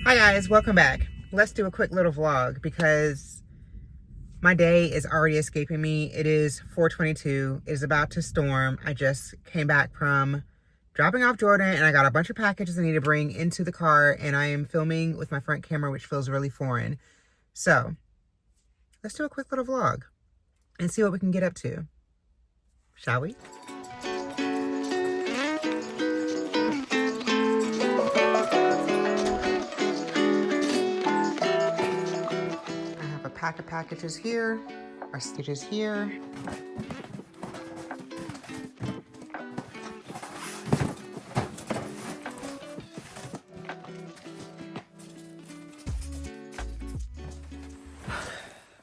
Hi guys, welcome back. Let's do a quick little vlog because my day is already escaping me. It is 4:22. It is about to storm. I just came back from dropping off Jordan and I got a bunch of packages I need to bring into the car, and I am filming with my front camera, which feels really foreign. So let's do a quick little vlog and see what we can get up to. Shall we? Pack of packages here, our stitches here.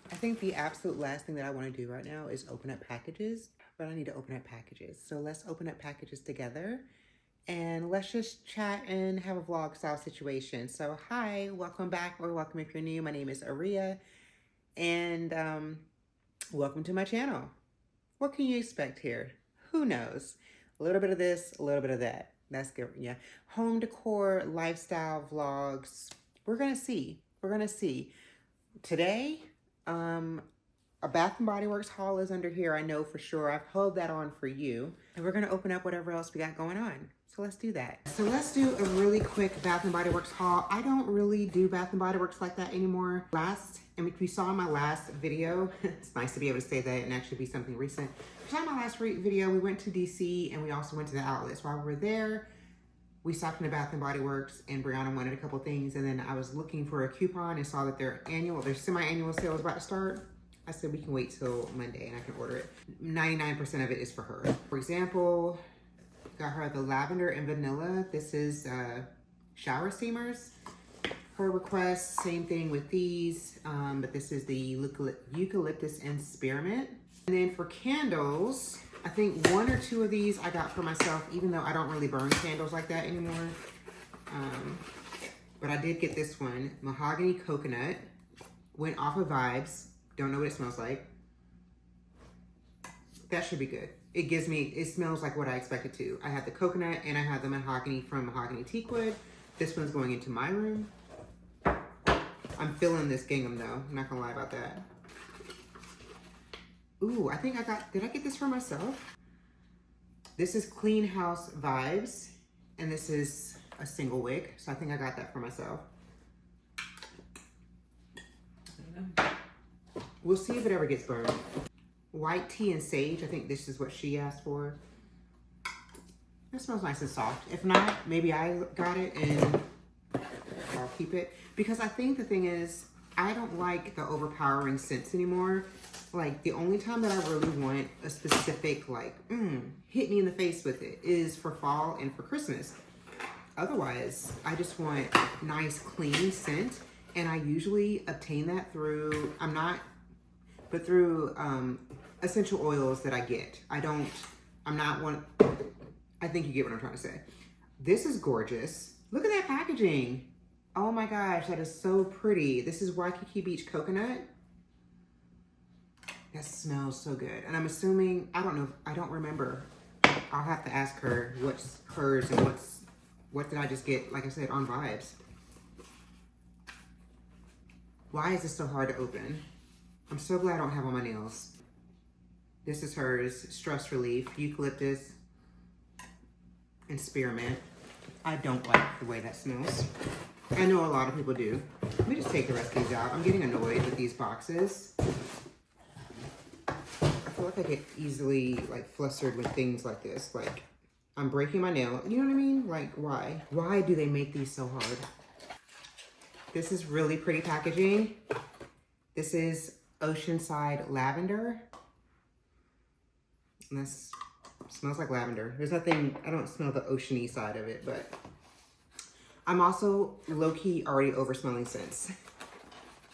I think the absolute last thing that I want to do right now is open up packages, but I need to open up packages. So let's open up packages together and let's just chat and have a vlog style situation. So hi, welcome back, or welcome if you're new. My name is Aria. And welcome to my channel. What can you expect here? Who knows? A little bit of this, a little bit of that. That's good, yeah. Home decor, lifestyle vlogs. We're gonna see. We're gonna see. Today, a Bath & Body Works haul is under here. I know for sure. I've held that on for you. And we're gonna open up whatever else we got going on. So let's do that. So let's do a really quick Bath & Body Works haul. I don't really do Bath & Body Works like that anymore. And if you saw my last video, it's nice to be able to say that and actually be something recent. If you saw my last video, we went to DC and we also went to the outlets. While we were there, we stopped in the Bath & Body Works and Brianna wanted a couple things. And then I was looking for a coupon and saw that their semi-annual sale was about to start. I said we can wait till Monday and I can order it. 99% of it is for her. For example, got her the lavender and vanilla. This is shower steamers. Her request, same thing with these, but this is the eucalyptus and spearmint. And then for candles, I think 1 or 2 of these I got for myself, even though I don't really burn candles like that anymore. But I did get this one, mahogany coconut. Went off of Vibes. Don't know what it smells like. That should be good. It smells like what I expect it to. I have the coconut and I have the mahogany from Mahogany Teakwood. This one's going into my room. I'm feeling this gingham though. I'm not gonna lie about that. Ooh, I think did I get this for myself? This is Clean House Vibes, and this is a single wick. So I think I got that for myself. We'll see if it ever gets burned. White tea and sage. I think this is what she asked for. It smells nice and soft. If not, maybe I got it and I'll keep it. Because I think the thing is, I don't like the overpowering scents anymore. Like, the only time that I really want a specific, like, hit me in the face with it is for fall and for Christmas. Otherwise, I just want nice, clean scent. And I usually obtain that through, through essential oils that I get. I think you get what I'm trying to say. This is gorgeous. Look at that packaging. Oh my gosh, that is so pretty. This is Waikiki Beach Coconut. That smells so good. And I'm assuming, I don't remember. I'll have to ask her what's hers and what did I just get, like I said, on Vibes. Why is this so hard to open? I'm so glad I don't have on my nails. This is hers, Stress Relief, Eucalyptus, and Spearmint. I don't like the way that smells. I know a lot of people do. Let me just take the rest of these out. I'm getting annoyed with these boxes. I feel like I get easily flustered with things like this. Like, I'm breaking my nail. You know what I mean? Like, why? Why do they make these so hard? This is really pretty packaging. This is Oceanside Lavender. And this smells like lavender. There's nothing, I don't smell the oceany side of it, but I'm also low-key already over smelling scents.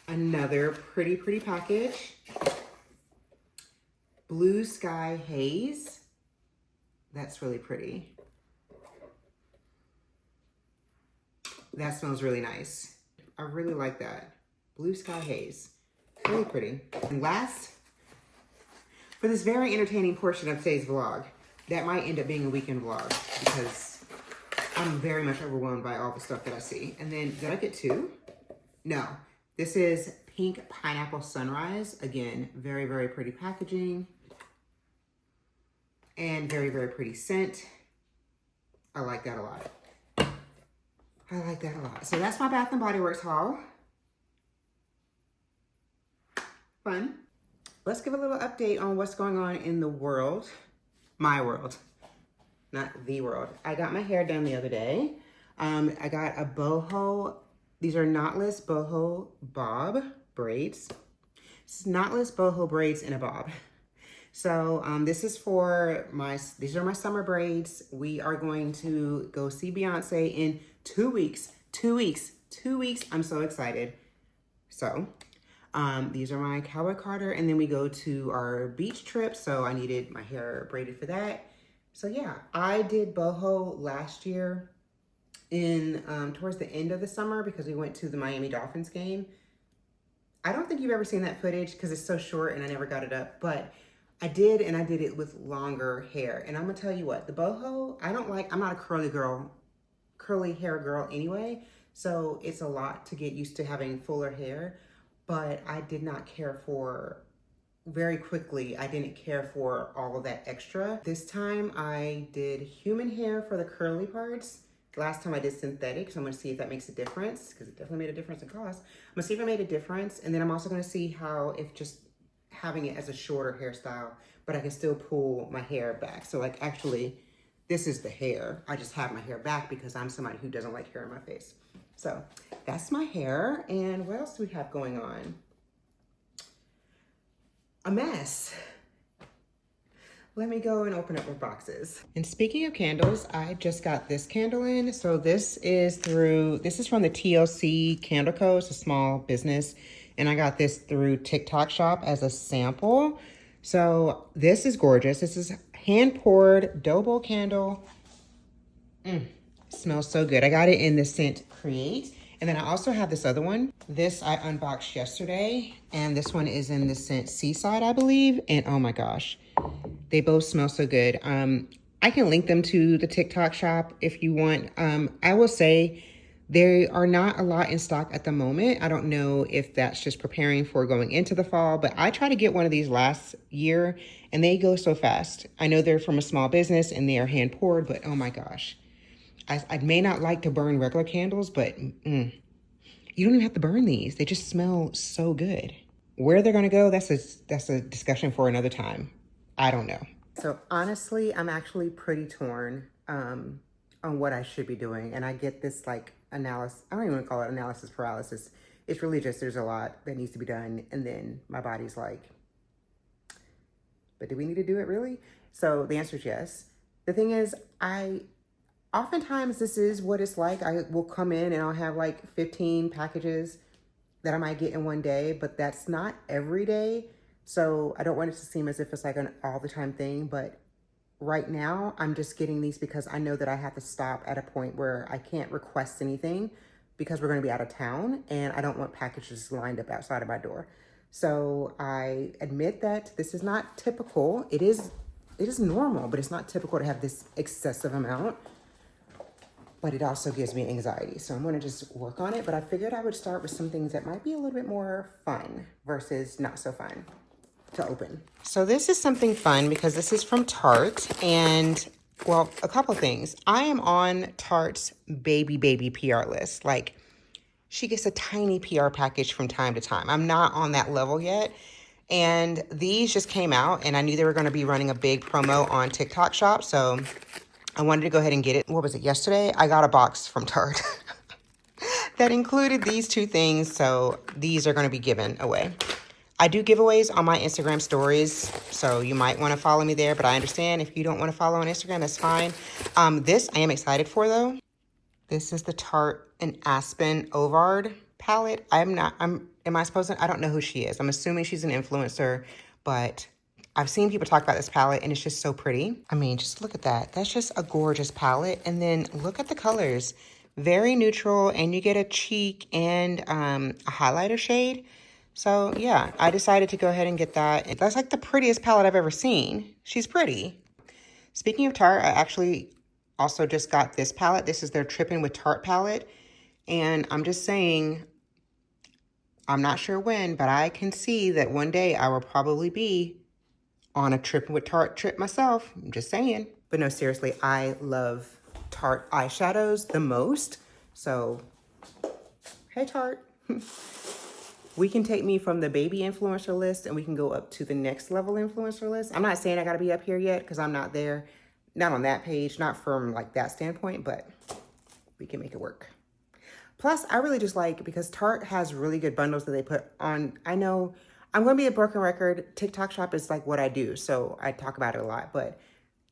Another pretty package. Blue Sky Haze. That's really pretty. That smells really nice. I really like that. Blue Sky Haze. Really pretty. And last, for this very entertaining portion of today's vlog, that might end up being a weekend vlog because I'm very much overwhelmed by all the stuff that I see. And then, did I get two? No. This is Pink Pineapple Sunrise. Again, very, very pretty packaging. And very, very pretty scent. I like that a lot. I like that a lot. So that's my Bath & Body Works haul. Fun. Let's give a little update on what's going on in the world. My world, not the world. I got my hair done the other day. I got a boho. These are knotless boho bob braids. It's knotless boho braids in a bob. So this is for these are my summer braids. We are going to go see Beyonce in 2 weeks. 2 weeks. 2 weeks. I'm so excited. So these are my cowboy Carter, and then we go to our beach trip. So I needed my hair braided for that. So yeah, I did boho last year in towards the end of the summer because we went to the Miami Dolphins game. I don't think you've ever seen that footage because it's so short and I never got it up, but I did, and I did it with longer hair. And I'm gonna tell you what, the boho, I'm not a curly hair girl anyway, so it's a lot to get used to having fuller hair, but I did not care for, very quickly, I didn't care for all of that extra. This time I did human hair for the curly parts. Last time I did synthetic, so I'm gonna see if that makes a difference, because it definitely made a difference in cost. I'm gonna see if it made a difference, and then I'm also gonna see how, if just having it as a shorter hairstyle, but I can still pull my hair back. So like, actually, this is the hair. I just have my hair back because I'm somebody who doesn't like hair in my face. So that's my hair. And what else do we have going on? A mess. Let me go and open up my boxes. And speaking of candles, I just got this candle in. So this is from the TLC Candle Co. It's a small business. And I got this through TikTok Shop as a sample. So this is gorgeous. This is hand-poured dough bowl candle. Smells so good. I got it in the scent Create. And then I also have this other one. This I unboxed yesterday. And this one is in the scent Seaside, I believe. And oh my gosh, they both smell so good. I can link them to the TikTok Shop if you want. I will say, they are not a lot in stock at the moment. I don't know if that's just preparing for going into the fall, but I tried to get one of these last year and they go so fast. I know they're from a small business and they are hand poured, but oh my gosh. I may not like to burn regular candles, but you don't even have to burn these. They just smell so good. Where they're gonna go, that's a discussion for another time. I don't know. So honestly, I'm actually pretty torn on what I should be doing. And I get this like analysis, I don't even call it analysis paralysis. It's really just, there's a lot that needs to be done. And then my body's like, but do we need to do it really? So the answer is yes. The thing is, oftentimes this is what it's like. I will come in and I'll have like 15 packages that I might get in one day, but that's not every day. So I don't want it to seem as if it's like an all the time thing, but right now, I'm just getting these because I know that I have to stop at a point where I can't request anything because we're going to be out of town and I don't want packages lined up outside of my door. So I admit that this is not typical. It is normal, but it's not typical to have this excessive amount. But it also gives me anxiety. So I'm going to just work on it. But I figured I would start with some things that might be a little bit more fun versus not so fun to open. So this is something fun because this is from Tarte, and well, a couple things. I am on Tarte's baby PR list. Like, she gets a tiny PR package from time to time. I'm not on that level yet. And these just came out and I knew they were going to be running a big promo on TikTok Shop. So I wanted to go ahead and get it. What was it, yesterday? I got a box from Tarte that included these two things. So these are going to be given away. I do giveaways on my Instagram stories, so you might want to follow me there, but I understand if you don't want to follow on Instagram, that's fine. This I am excited for, though. This is the Tarte and Aspen Ovard palette. Am I supposed to? I don't know who she is. I'm assuming she's an influencer, but I've seen people talk about this palette, and it's just so pretty. I mean, just look at that. That's just a gorgeous palette. And then look at the colors. Very neutral, and you get a cheek and a highlighter shade. So yeah, I decided to go ahead and get that. That's like the prettiest palette I've ever seen. She's pretty. Speaking of Tarte, I actually also just got this palette. This is their Trippin' with Tarte palette. And I'm just saying, I'm not sure when, but I can see that one day I will probably be on a Trippin' with Tarte trip myself. I'm just saying. But no, seriously, I love Tarte eyeshadows the most. So, hey Tarte. We can take me from the baby influencer list and we can go up to the next level influencer list. I'm not saying I gotta be up here yet because I'm not there. Not on that page, not from like that standpoint, but we can make it work. Plus, I really just like, because Tarte has really good bundles that they put on. I know I'm going to be a broken record. TikTok shop is like what I do, so I talk about it a lot, but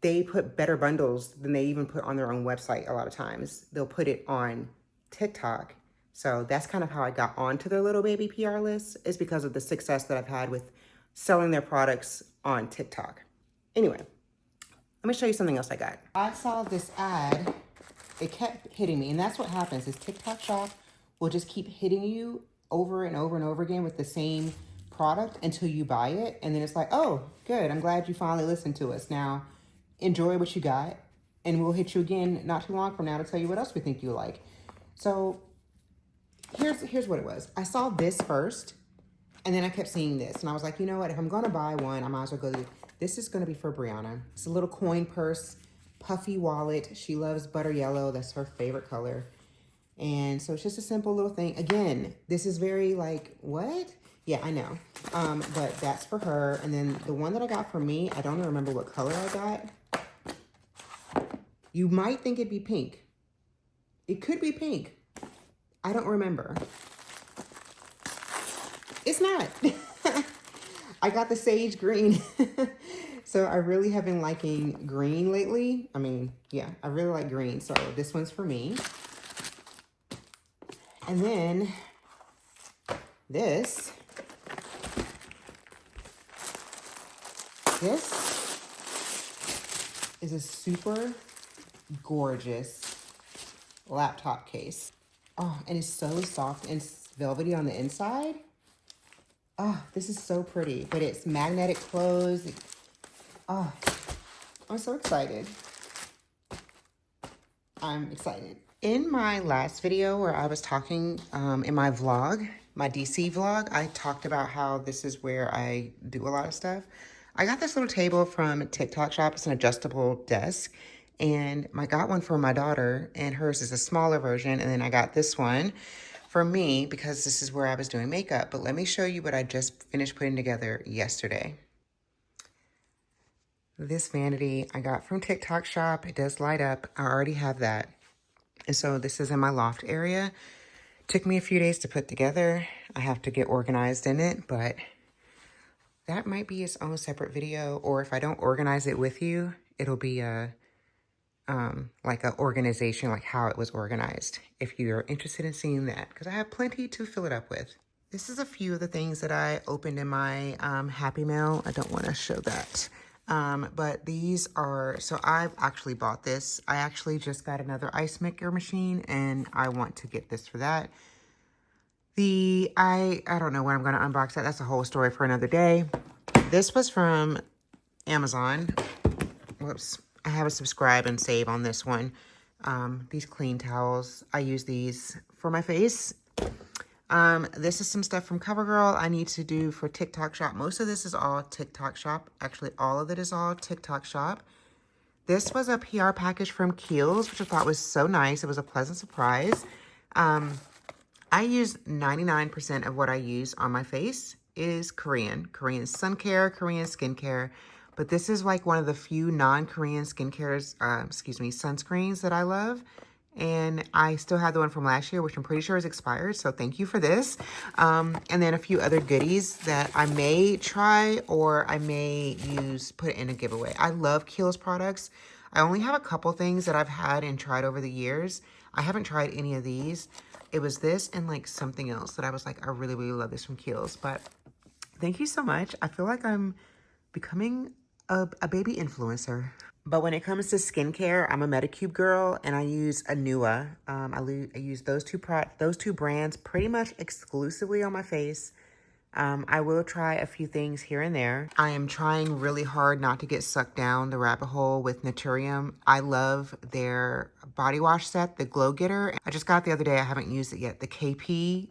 they put better bundles than they even put on their own website a lot of times. They'll put it on TikTok. So that's kind of how I got onto their little baby PR list, is because of the success that I've had with selling their products on TikTok. Anyway, let me show you something else I got. I saw this ad. It kept hitting me, and that's what happens is TikTok shop will just keep hitting you over and over and over again with the same product until you buy it. And then it's like, oh, good. I'm glad you finally listened to us. Now enjoy what you got, and we'll hit you again not too long from now to tell you what else we think you like. So here's what it was. I saw this first, and then I kept seeing this, and I was like, you know what? If I'm going to buy one, I might as well go. This is going to be for Brianna. It's a little coin purse, puffy wallet. She loves butter yellow. That's her favorite color. And so it's just a simple little thing. Again, this is very like, what? Yeah, I know. But that's for her. And then the one that I got for me, I don't even remember what color I got. You might think it'd be pink. It could be pink. I don't remember. It's not. I got the sage green. So I really have been liking green lately. I mean, yeah, I really like green. So this one's for me. And then this is a super gorgeous laptop case. Oh, and it's so soft and velvety on the inside. Oh, this is so pretty, but it's magnetic close. Oh, I'm so excited. I'm excited. In my last video where I was talking in my vlog, my DC vlog, I talked about how this is where I do a lot of stuff. I got this little table from TikTok shop. It's an adjustable desk. And I got one for my daughter, and hers is a smaller version. And then I got this one for me because this is where I was doing makeup. But let me show you what I just finished putting together yesterday. This vanity I got from TikTok shop. It does light up. I already have that. And so this is in my loft area. Took me a few days to put together. I have to get organized in it, but that might be its own separate video. Or if I don't organize it with you, it'll be like an organization, like how it was organized, if you're interested in seeing that, because I have plenty to fill it up with. This is a few of the things that I opened in my Happy Mail. I don't want to show that. But these are, so I've actually bought this. I actually just got another ice maker machine, and I want to get this for that. I don't know when I'm going to unbox that. That's a whole story for another day. This was from Amazon. Whoops. I have a subscribe and save on this one. These clean towels. I use these for my face. This is some stuff from CoverGirl I need to do for TikTok shop. Most of this is all TikTok shop. Actually, all of it is all TikTok shop. This was a PR package from Kiehl's, which I thought was so nice. It was a pleasant surprise. I use 99% of what I use on my face is Korean sun care, Korean skincare. But this is like one of the few non-Korean sunscreens that I love. And I still have the one from last year, which I'm pretty sure is expired. So thank you for this. And then a few other goodies that I may try or I may put in a giveaway. I love Kiehl's products. I only have a couple things that I've had and tried over the years. I haven't tried any of these. It was this and like something else that I was like, I really, really love this from Kiehl's. But thank you so much. I feel like I'm becoming a baby influencer. But when it comes to skincare, I'm a Medicube girl, and I use Anua. I use those two brands pretty much exclusively on my face. I will try a few things here and there. I am trying really hard not to get sucked down the rabbit hole with Naturium. I love their body wash set, the Glow Getter. I just got it the other day. I haven't used it yet. The KP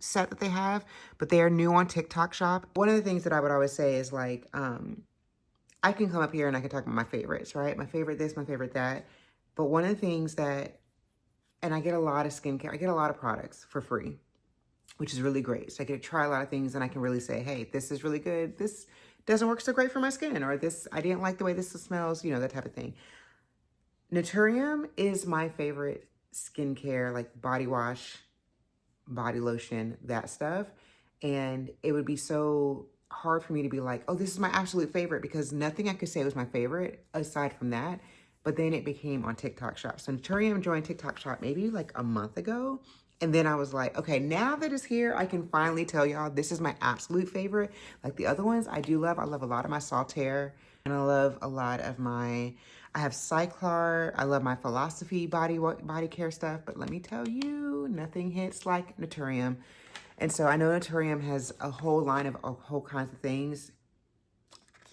set that they have, but they are new on TikTok Shop. One of the things that I would always say is like, I can come up here and I can talk about my favorites, right? My favorite this, my favorite that. But one of the things that, and I get a lot of skincare, I get a lot of products for free, which is really great. So I get to try a lot of things and I can really say, hey, this is really good. This doesn't work so great for my skin, or this, I didn't like the way this smells, you know, that type of thing. Naturium is my favorite skincare, like body wash, body lotion, that stuff. And it would be so hard for me to be like, oh, this is my absolute favorite, because nothing I could say was my favorite aside from that. But then it became on TikTok Shop. So Naturium joined TikTok Shop maybe like a month ago. And then I was like, okay, now that it's here, I can finally tell y'all this is my absolute favorite. Like the other ones I do love. I love a lot of my Saltaire, and I love a lot of my, I have Cyclar. I love my Philosophy body care stuff. But let me tell you, nothing hits like Naturium. And so I know Naturium has a whole line of a whole kinds of things.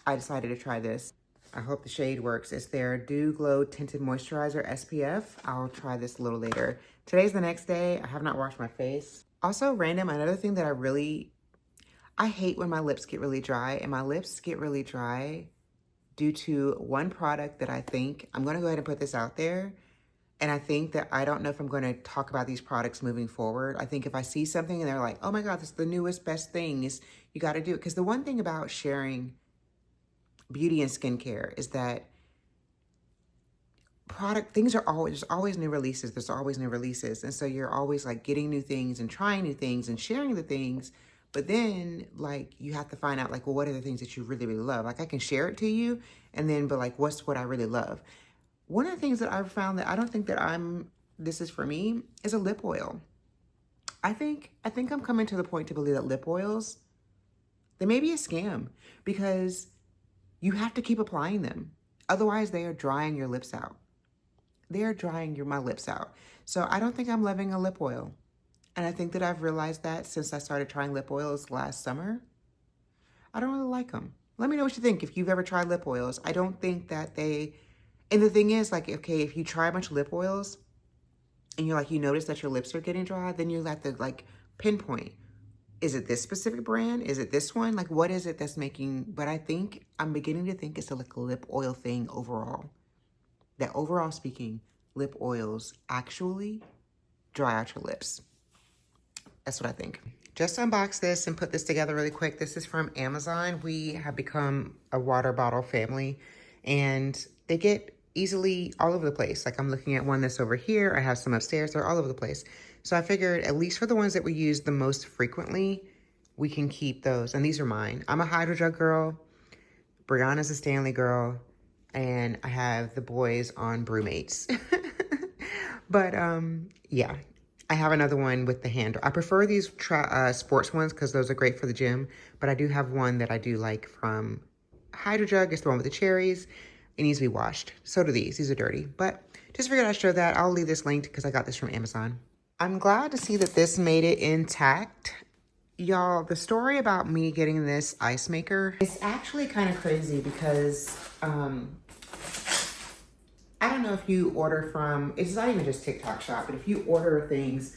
I decided to try this. I hope the shade works. It's their Dew Glow Tinted Moisturizer SPF. I'll try this a little later. Today's the next day. I have not washed my face. Also, random, another thing that I hate when my lips get really dry, and my lips get really dry due to one product that I think, I'm gonna go ahead and put this out there, and I think that I don't know if I'm gonna talk about these products moving forward. I think if I see something and they're like, oh my God, this is the newest, best thing, is you gotta do it. Because the one thing about sharing beauty and skincare is that things are always, there's always new releases. There's always new releases. And so you're always like getting new things and trying new things and sharing the things. But then like you have to find out like, well, what are the things that you really, really love? Like I can share it to you and then, but like, what's what I really love? One of the things that I've found that I don't think that this is for me is a lip oil. I think I'm coming to the point to believe that lip oils, they may be a scam, because you have to keep applying them. Otherwise, they are drying your lips out. They are drying my lips out. So I don't think I'm loving a lip oil. And I think that I've realized that since I started trying lip oils last summer. I don't really like them. Let me know what you think if you've ever tried lip oils. I don't think that and the thing is like, okay, if you try a bunch of lip oils and you're like, you notice that your lips are getting dry, then you have to like pinpoint. Is it this specific brand? Is it this one? Like, what is it that's making, but I'm beginning to think it's a like lip oil thing overall. That overall speaking, lip oils actually dry out your lips. That's what I think. Just unbox this and put this together really quick. This is from Amazon. We have become a water bottle family, and they get easily all over the place. Like I'm looking at one that's over here. I have some upstairs. They're all over the place. So I figured at least for the ones that we use the most frequently, we can keep those. And these are mine. I'm a Hydro Jug girl. Brianna's a Stanley girl. And I have the boys on Brewmates. But yeah, I have another one with the handle. I prefer these sports ones because those are great for the gym. But I do have one that I do like from Hydro Jug. It's the one with the cherries. It needs to be washed. So do these. These are dirty. But just figured I'd show that. I'll leave this linked because I got this from Amazon. I'm glad to see that this made it intact. Y'all, the story about me getting this ice maker is actually kind of crazy because I don't know if you order from, it's not even just TikTok Shop, but if you order things,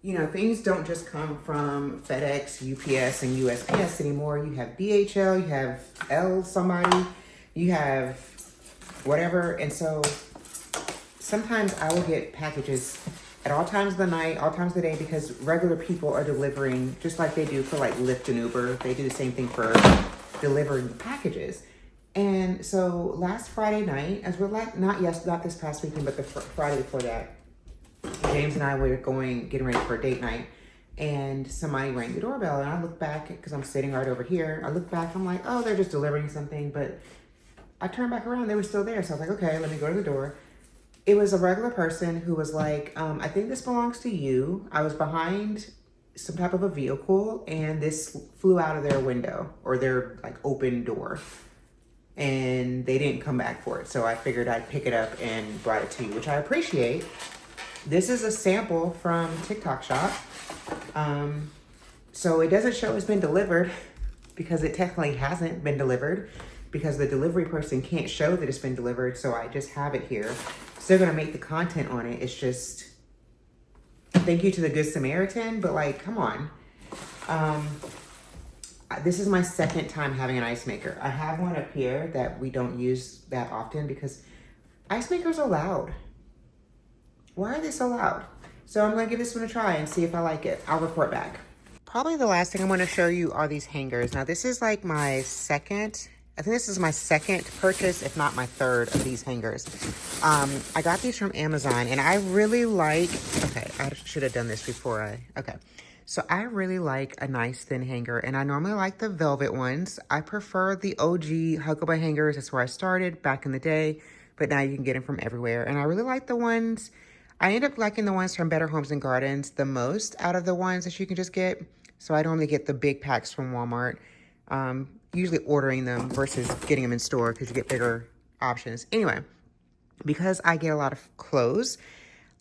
you know, things don't just come from FedEx, UPS, and USPS anymore. You have DHL, you have L somebody, you have whatever. And so sometimes I will get packages at all times of the night, all times of the day, because regular people are delivering, just like they do for like Lyft and Uber. They do the same thing for delivering packages. And so last Friday night, as we're like, not this past weekend, but the Friday before that, James and I were getting ready for a date night, and somebody rang the doorbell, and I looked back, because I'm sitting right over here. I look back, I'm like, oh, they're just delivering something, but I turned back around, they were still there. So I was like, okay, let me go to the door. It was a regular person who was like, I think this belongs to you. I was behind some type of a vehicle, and this flew out of their window, or their like open door, and they didn't come back for it. So I figured I'd pick it up and brought it to you, which I appreciate. This is a sample from TikTok Shop. So it doesn't show it's been delivered because it technically hasn't been delivered because the delivery person can't show that it's been delivered. So I just have it here. Still gonna make the content on it. It's just, thank you to the Good Samaritan, but like, come on. This is my second time having an ice maker. I have one up here that we don't use that often because ice makers are loud. Why are they so loud? So I'm gonna give this one a try and see if I like it. I'll report back. Probably the last thing I'm gonna show you are these hangers. Now this is like my second, I think this is my second purchase, if not my third of these hangers. I got these from Amazon and I really like, okay, I should have done this before okay. So I really like a nice thin hanger and I normally like the velvet ones. I prefer the OG Huckleberry hangers. That's where I started back in the day, but now you can get them from everywhere. And I really like the ones, I end up liking the ones from Better Homes and Gardens the most out of the ones that you can just get. So I normally get the big packs from Walmart, usually ordering them versus getting them in store because you get bigger options. Anyway, because I get a lot of clothes,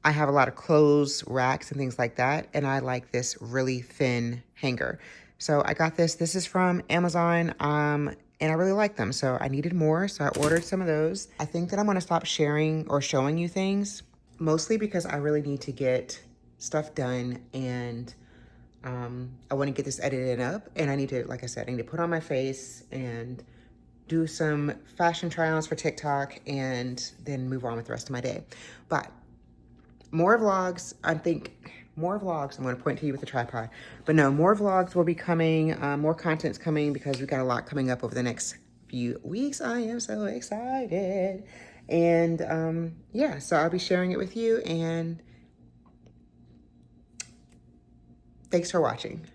I have a lot of clothes racks and things like that, and I like this really thin hanger. So I got this. This is from Amazon, and I really like them. So I needed more, so I ordered some of those. I think that I'm gonna stop sharing or showing you things, mostly because I really need to get stuff done and I want to get this edited up and I need to, like I said, I need to put on my face and do some fashion try-ons for TikTok and then move on with the rest of my day. But more vlogs, I think more vlogs, I'm going to point to you with the tripod, but no, more vlogs will be coming, more content's coming because we got a lot coming up over the next few weeks. I am so excited. And yeah, so I'll be sharing it with you and thanks for watching.